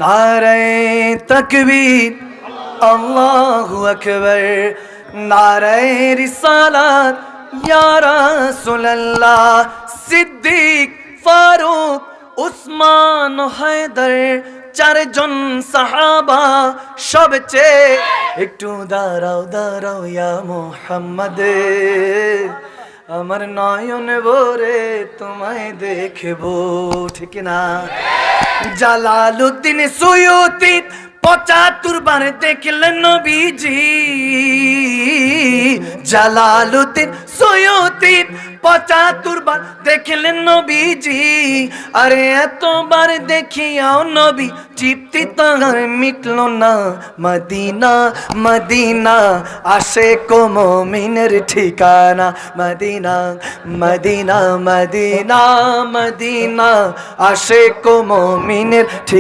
নারে তাকবীর, আল্লাহু আকবার, নারে রিসালাত, ইয়া রাসূলুল্লাহ। সিদ্দিক, ফারুক, উসমান, হায়দার, চারজন সাহাবা সবচেয়ে। একটু দাঁড়াও দাঁড়াও ইয়া মুহাম্মদ, আমার নয়ন ভরে তোমায় দেখবো, ঠিক না? জালালউদ্দিন সুয়ুতি ৭৫ বার দেখলেন নবীজি। জালালউদ্দিন সুয়ুতি ৭৫ বার দেখলেন নবীজি। আরে এতবার দেখিয়াও নবী তৃপ্তি তাহার মিটল না। মদিনা মদিনা আশিক মুমিনের ঠিকানা। মদিনা মদিনা মদিনা মদিনা আশিক মুমিনের ঠিকানা।